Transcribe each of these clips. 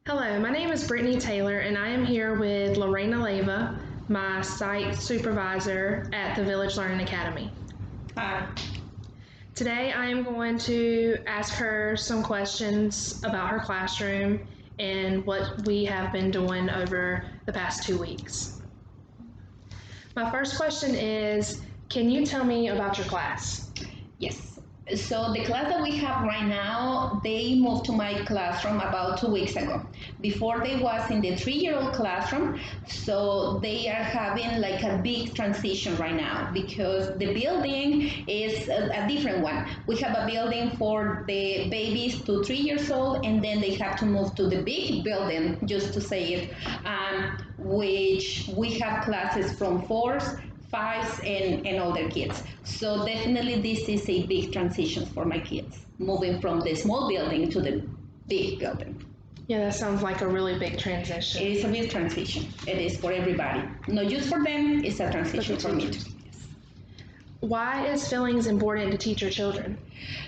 Hello, my name is Brittany Taylor, and I am here with Lorena Leva, my site supervisor at the Village Learning Academy. Hi. Today, I am going to ask her some questions about her classroom and what we have been doing over the past 2 weeks. My first question is, can you tell me about your class? Yes. So the class that we have right now, they moved to my classroom about 2 weeks ago. Before they was in the 3-year-old classroom, so they are having like a big transition right now because the building is a different one. We have a building for the babies to 3 years old, and then they have to move to the big building, just to say it, which we have classes from 4s, 5s, and older kids. So definitely this is a big transition for my kids, moving from the small building to the big building. Yeah, that sounds like a really big transition. It is a big transition. It is for everybody. Not just for them, it's a transition for me too. Why is feelings important to teach your children?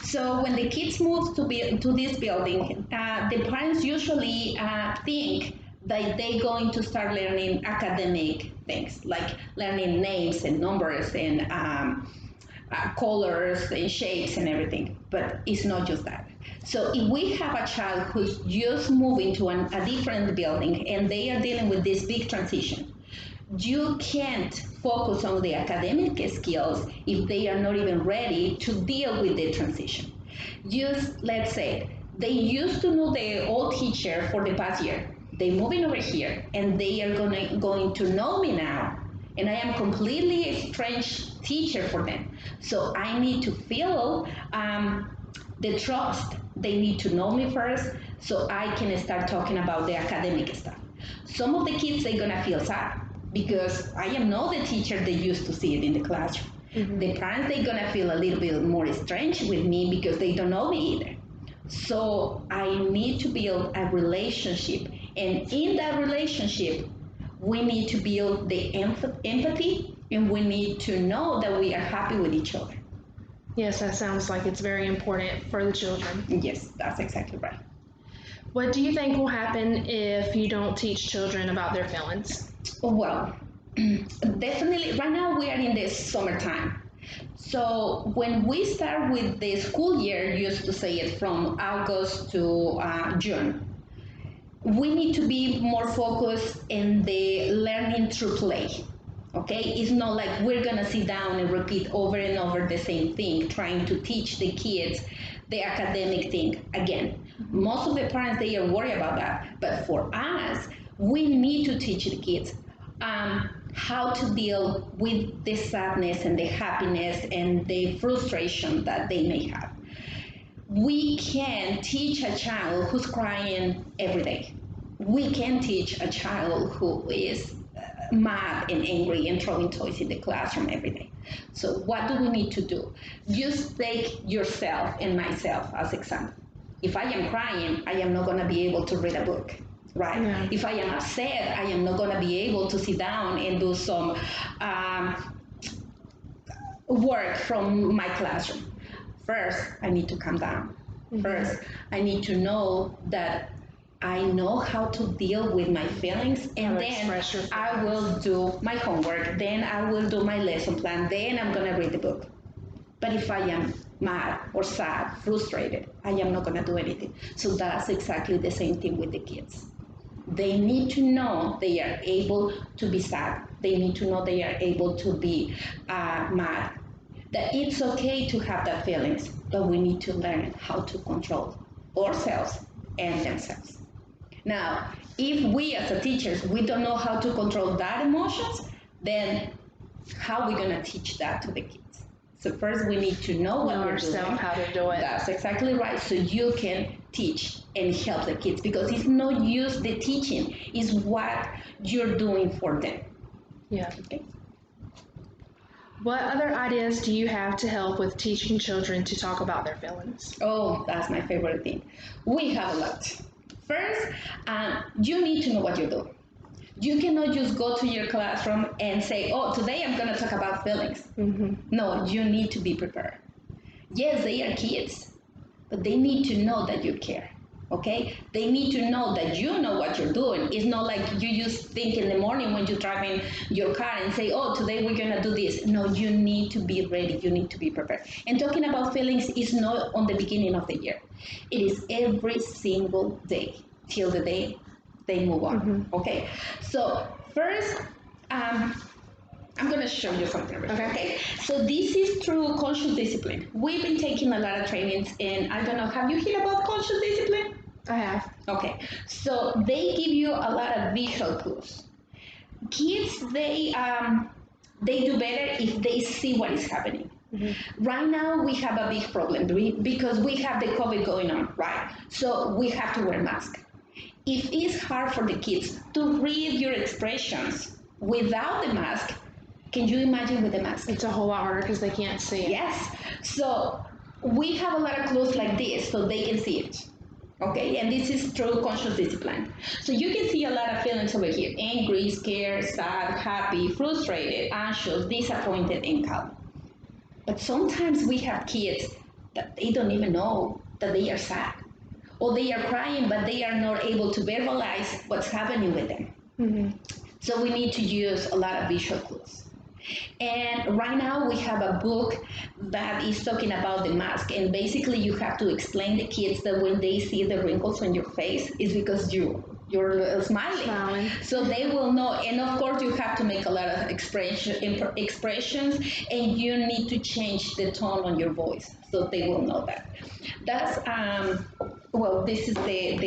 So when the kids move to this building, the parents usually think that they're going to start learning academic things, like learning names and numbers and colors and shapes and everything. But it's not just that. So if we have a child who's just moving to a different building and they are dealing with this big transition, you can't focus on the academic skills if they are not even ready to deal with the transition. Just let's say they used to know the old teacher for the past year. They moving over here and they are going to know me now, and I am completely a strange teacher for them. So I need to feel the trust. They need to know me first so I can start talking about the academic stuff. Some of the kids they're gonna feel sad because I am not the teacher they used to see it in the classroom. Mm-hmm. The parents they're gonna feel a little bit more strange with me because they don't know me either. So I need to build a relationship, and in that relationship we need to build the empathy, and we need to know that we are happy with each other. Yes, that sounds like it's very important for the children. Yes, that's exactly right. What do you think will happen if you don't teach children about their feelings? Well, definitely right now we are in the summertime. So when we start with the school year, used to say it from August to June, we need to be more focused in the learning through play. Okay, it's not like we're gonna sit down and repeat over and over the same thing, trying to teach the kids the academic thing again. Most of the parents they are worried about that, but for us, we need to teach the kids how to deal with the sadness and the happiness and the frustration that they may have. We can teach a child who's crying every day. We can teach a child who is mad and angry and throwing toys in the classroom every day. So what do we need to do? Just take yourself and myself as example. If I am crying, I am not going to be able to read a book, right? Yeah. If I am upset, I am not going to be able to sit down and do some work from my classroom. First, I need to calm down. Mm-hmm. First, I need to know that I know how to deal with my feelings, and then I will do my homework, then I will do my lesson plan, then I'm going to read the book. But if I am mad or sad, frustrated, I am not going to do anything. So that's exactly the same thing with the kids. They need to know they are able to be sad. They need to know they are able to be mad. That it's okay to have that feelings, but we need to learn how to control ourselves and themselves. Now, if we as a teachers, we don't know how to control that emotions, then how are we going to teach that to the kids? So first we need to know what we're doing. How to do it. That's exactly right. So you can teach and help the kids, because it's not just the teaching, it's what you're doing for them. Yeah. Okay. What other ideas do you have to help with teaching children to talk about their feelings? Oh, that's my favorite thing. We have a lot. First, you need to know what you're doing. You cannot just go to your classroom and say, oh, today I'm going to talk about feelings. Mm-hmm. No, you need to be prepared. Yes, they are kids, but they need to know that you care. Okay, they need to know that you know what you're doing. It's not like you just think in the morning when you're driving your car and say, oh, today we're gonna do this. No, you need to be ready, you need to be prepared. And talking about feelings is not on the beginning of the year, it is every single day till the day they move on. Okay, so first, I'm going to show you something. Okay. So this is through conscious discipline. We've been taking a lot of trainings, and I don't know, have you heard about conscious discipline? I have. Okay. So they give you a lot of visual clues. Kids, they do better if they see what is happening. Right now, we have a big problem because we have the COVID going on, right? So we have to wear masks. If it's hard for the kids to read your expressions without the mask, can you imagine with the mask? It's a whole lot harder because they can't see it. Yes. So we have a lot of clues like this so they can see it. Okay, and this is through conscious discipline. So you can see a lot of feelings over here: angry, scared, sad, happy, frustrated, anxious, disappointed, and calm. But sometimes we have kids that they don't even know that they are sad, or they are crying, but they are not able to verbalize what's happening with them. So we need to use a lot of visual clues. And right now we have a book that is talking about the mask, and basically you have to explain the kids that when they see the wrinkles on your face, it's because you're smiling. So they will know. And of course you have to make a lot of expressions, and you need to change the tone on your voice so they will know that. That's well, this is the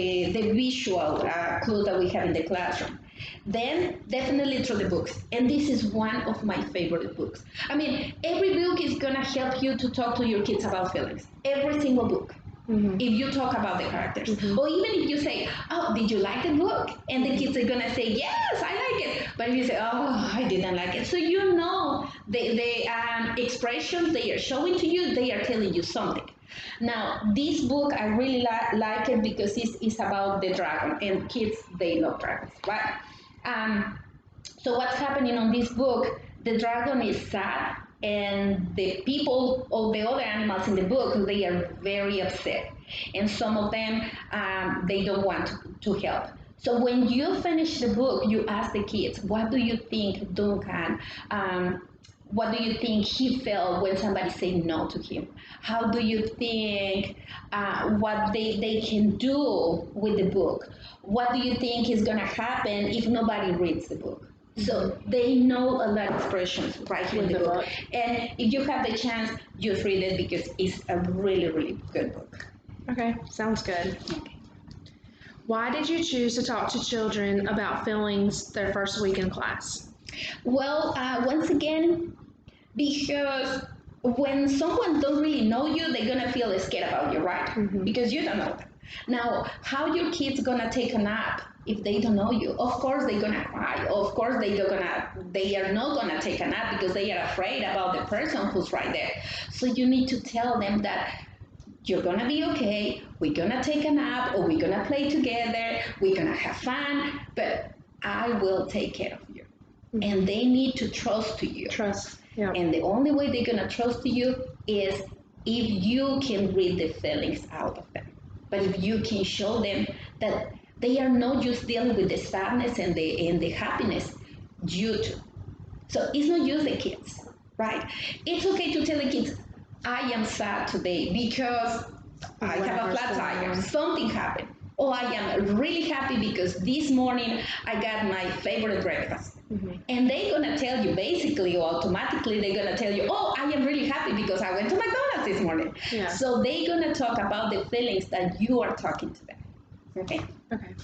visual clue that we have in the classroom. Then definitely through the books, and this is one of my favorite books. I mean, every book is gonna help you to talk to your kids about feelings. Every single book. If you talk about the characters, or even if you say, oh, did you like the book? And the kids are gonna say, yes, I like it. But if you say, oh, I didn't like it, so you know the expressions they are showing to you, they are telling you something. Now, this book, I really like it because it's about the dragon, and kids, they love dragons, right? So what's happening on this book, the dragon is sad, and the people, all the other animals in the book, they are very upset. And some of them, they don't want to help. So when you finish the book, you ask the kids, what do you think Duncan, what do you think he felt when somebody said no to him? How do you think what they can do with the book? What do you think is going to happen if nobody reads the book? So they know a lot of expressions right here in the book. And if you have the chance, just read it because it's a really, really good book. Okay, sounds good. Why did you choose to talk to children about feelings their first week in class? Well, once again, because when someone don't really know you, they're gonna feel scared about you, right? Because you don't know them. Now, how your kids gonna take a nap if they don't know you? Of course they're gonna cry. Of course they are not gonna take a nap because they are afraid about the person who's right there. So you need to tell them that you're gonna be okay, we're gonna take a nap, or we're gonna play together, we're gonna have fun, but I will take care of you. And they need to trust to you. Trust. Yeah. And the only way they're gonna trust you is if you can read the feelings out of them. But if you can show them that they are not just dealing with the sadness and the happiness, you too. So it's not just the kids, right? It's okay to tell the kids, I am sad today because I have a flat tire, something happened. Or I am really happy because this morning I got my favorite breakfast. And they're gonna tell you basically, or automatically, they're gonna tell you, oh, I am really happy because I went to McDonald's this morning. Yeah. So they're gonna talk about the feelings that you are talking to them. Okay? Okay.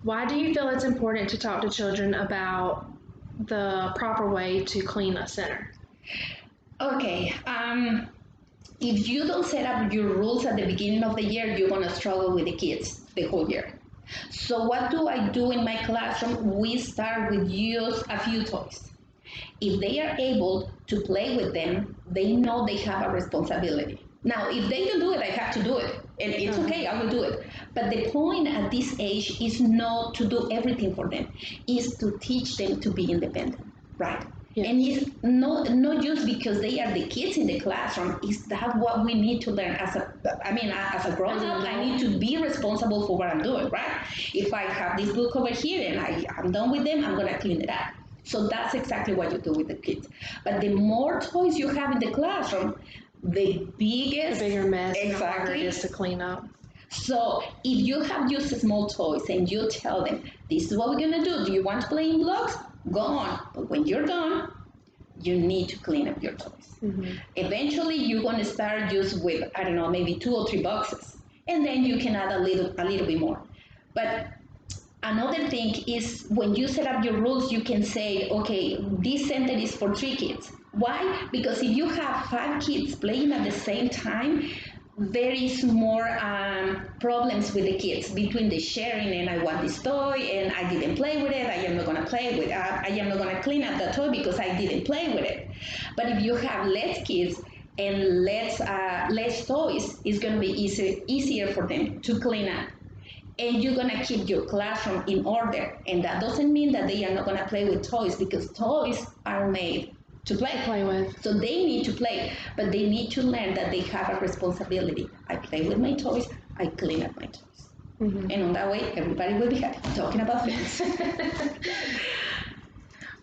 Why do you feel it's important to talk to children about the proper way to clean a center? Okay. If you don't set up your rules at the beginning of the year, you're gonna struggle with the kids the whole year. So what do I do in my classroom? We start with use a few toys. If they are able to play with them, they know they have a responsibility. Now, if they don't do it, I have to do it. And it's okay, I will do it. But the point at this age is not to do everything for them, is to teach them to be independent, right? Yes. And it's not just because they are the kids in the classroom. Is that what we need to learn as a grown up? I need to be responsible for what I'm doing, right? If I have this book over here and I'm done with them, I'm gonna clean it up. So that's exactly what you do with the kids. But the more toys you have in the classroom, the bigger mess, exactly, the harder it is to clean up. so if you have just small toys and you tell them, this is what we're gonna do. Do you want to play in blocks? Go on. But when you're done, you need to clean up your toys. Mm-hmm. Eventually, you're gonna start just with, I don't know, maybe 2 or 3 boxes, and then you can add a little bit more. But another thing is when you set up your rules, you can say, okay, this center is for 3 kids. Why? Because if you have 5 kids playing at the same time, there is more problems with the kids between the sharing and I want this toy and I didn't play with it. I am not gonna play with. I am not gonna clean up the toy because I didn't play with it. But if you have less kids and less toys, it's gonna be easier for them to clean up. And you're gonna keep your classroom in order. And that doesn't mean that they are not gonna play with toys because toys are made to play with. So they need to play, but they need to learn that they have a responsibility. I play with my toys, I clean up my toys. Mm-hmm. And on that way, everybody will be happy. Talking about feelings.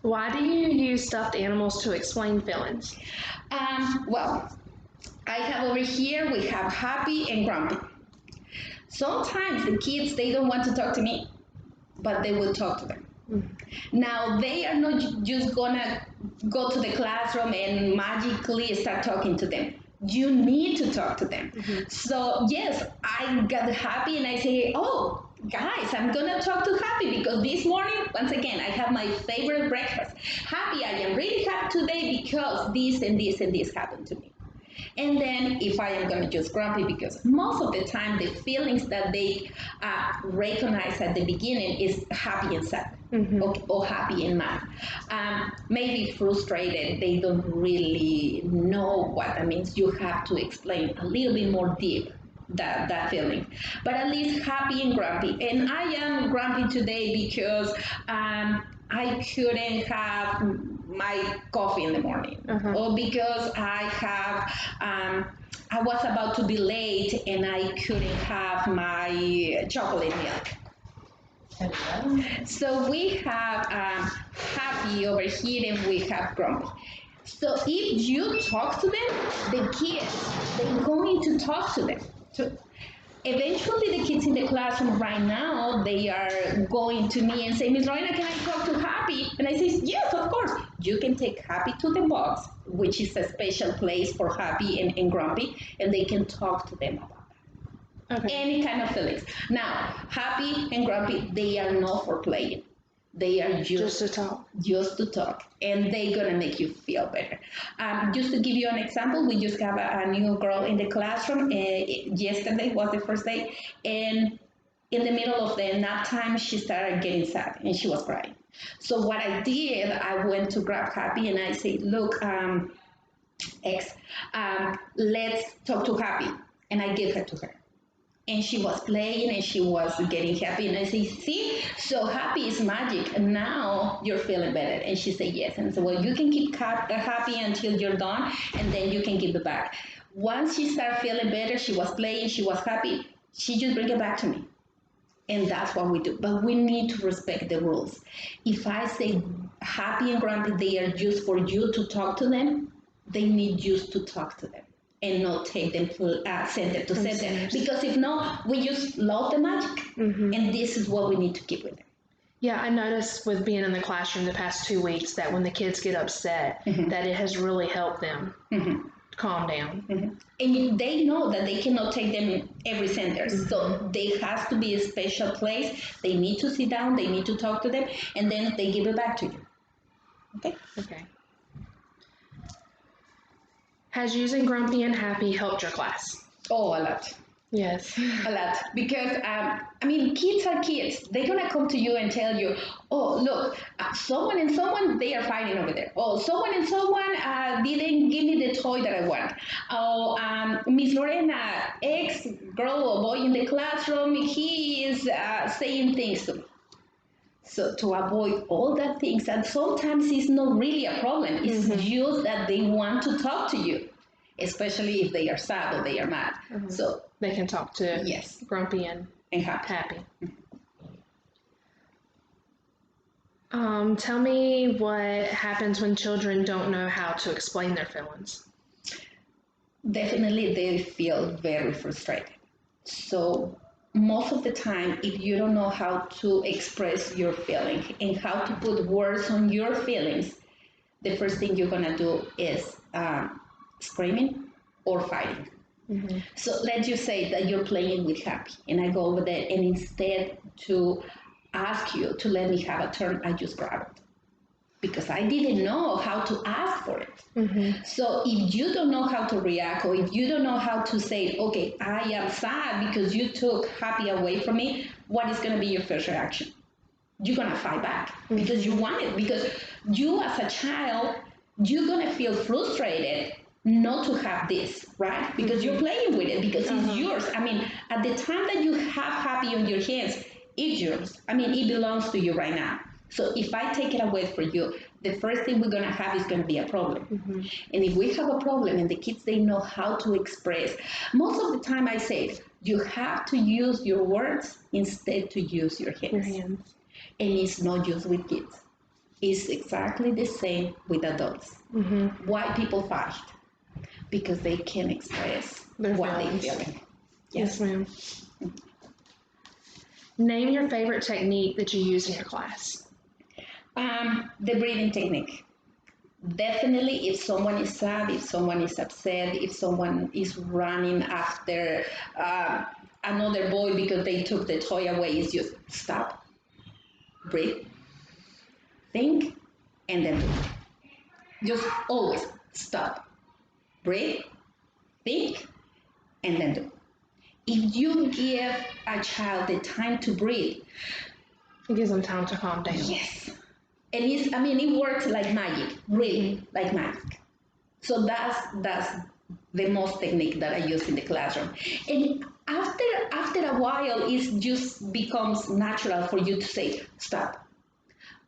Why do you use stuffed animals to explain feelings? Well, I have over here, we have Happy and Grumpy. Sometimes the kids, they don't want to talk to me, but they will talk to them. Now, they are not just gonna go to the classroom and magically start talking to them. You need to talk to them. Mm-hmm. So, yes, I got Happy and I say, oh, guys, I'm gonna talk to Happy because this morning, once again, I have my favorite breakfast. Happy, I am really happy today because this and this and this happened to me. And then if I am going to choose Grumpy, because most of the time the feelings that they recognize at the beginning is happy and sad, mm-hmm. or happy and mad. Maybe frustrated, they don't really know what that means. You have to explain a little bit more deep that feeling. But at least Happy and Grumpy. And I am grumpy today because I couldn't have my coffee in the morning, or because I was about to be late and I couldn't have my chocolate milk. So we have Happy over here and we have Grumpy. So if you talk to them, the kids, they're going to talk to them. So eventually the kids in the classroom right now, they are going to me and say, Miss Lorena, can I talk to Happy? And I say, yes, of course. You can take Happy to the box, which is a special place for Happy and Grumpy, and they can talk to them about that. Okay. Any kind of feelings. Now, Happy and Grumpy, they are not for playing. They are just to talk. Just to talk, and they're gonna make you feel better. Just to give you an example, we just have a new girl in the classroom. Yesterday was the first day, and in the middle of the nap time, she started getting sad and she was crying. So what I did, I went to grab Happy and I said, "Look, let's talk to Happy," and I gave her to her. And she was playing and she was getting happy. And I say, see, so happy is magic. And now you're feeling better. And she said, yes. And so, well, you can keep happy until you're done, and then you can give it back. Once she started feeling better, she was playing, she was happy, she just bring it back to me. And that's what we do. But we need to respect the rules. If I say Happy and Grumpy, they are just for you to talk to them, they need you to talk to them and not take them center to center. Because if not, we just lost the magic. Mm-hmm. And this is what we need to keep with them. Yeah, I noticed with being in the classroom the past 2 weeks that when the kids get upset, mm-hmm. that it has really helped them calm down. Mm-hmm. And they know that they cannot take them in every center. Mm-hmm. So there has to be a special place. They need to sit down, they need to talk to them, and then they give it back to you. Okay? Okay. Has using Grumpy and Happy helped your class? Oh, a lot. Yes. A lot. Because, kids are kids. They're going to come to you and tell you, oh, look, someone and someone, they are fighting over there. Oh, someone and someone didn't give me the toy that I want. Oh, Miss Lorena, ex-girl or boy in the classroom, he is saying things to me. So to avoid all that things, and sometimes it's not really a problem. It's just that they want to talk to you, especially if they are sad or they are mad. So they can talk to yes, grumpy and happy. Tell me what happens when children don't know how to explain their feelings. Definitely, they feel very frustrated. So most of the time, if you don't know how to express your feeling and how to put words on your feelings, the first thing you're gonna do is screaming or fighting. So let's just say that you're playing with Happy, and I go over there, and instead to ask you to let me have a turn, I just grab it because I didn't know how to ask for it. So if you don't know how to react, or if you don't know how to say, okay, I am sad because you took Happy away from me, what is going to be your first reaction? You're going to fight back because you want it. Because you as a child, you're going to feel frustrated not to have this, right? Because you're playing with it, because it's yours. I mean, at the time that you have Happy on your hands, it's yours. I mean, it belongs to you right now. So if I take it away from you, the first thing we're going to have is going to be a problem. And if we have a problem and the kids, they know how to express, most of the time I say, you have to use your words instead to use your hands. And it's not just with kids. It's exactly the same with adults. Why people fight? Because they can express what they're feeling. Yes, ma'am. Name your favorite technique that you use in your class. The breathing technique. Definitely, if someone is sad, if someone is upset, if someone is running after another boy because they took the toy away, it's just stop, breathe, think, and then do it. Just always stop, breathe, think, and then do it. If you give a child the time to breathe, it gives them time to calm down. Yes. And it works like magic, really, like magic. So that's the most technique that I use in the classroom. And after a while, it just becomes natural for you to say, stop.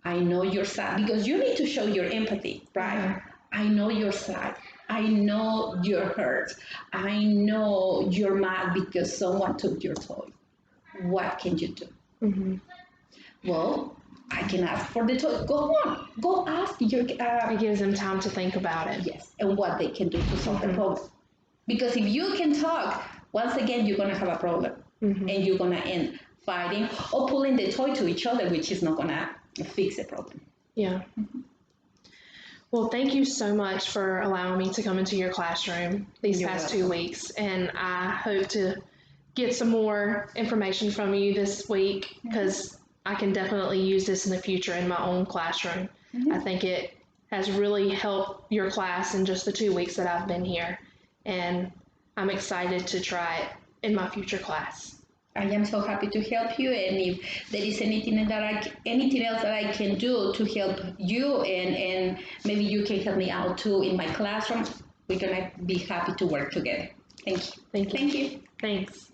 I know you're sad, because you need to show your empathy, right? I know you're sad. I know you're hurt. I know you're mad because someone took your toy. What can you do? Well, I can ask for the toy. Go on, go ask your. It gives them time to think about it. Yes, and what they can do to solve the problem. Because if you can talk, once again, you're gonna have a problem, and you're gonna end fighting or pulling the toy to each other, which is not gonna fix the problem. Yeah. Well, thank you so much for allowing me to come into your classroom these past 2 weeks, and I hope to get some more information from you this week, because I can definitely use this in the future in my own classroom. I think it has really helped your class in just the 2 weeks that I've been here, and I'm excited to try it in my future class. I am so happy to help you, and if there is anything else that I can do to help you, and maybe you can help me out too in my classroom, we're gonna be happy to work together. Thank you. Thank you. Thank you. Thanks.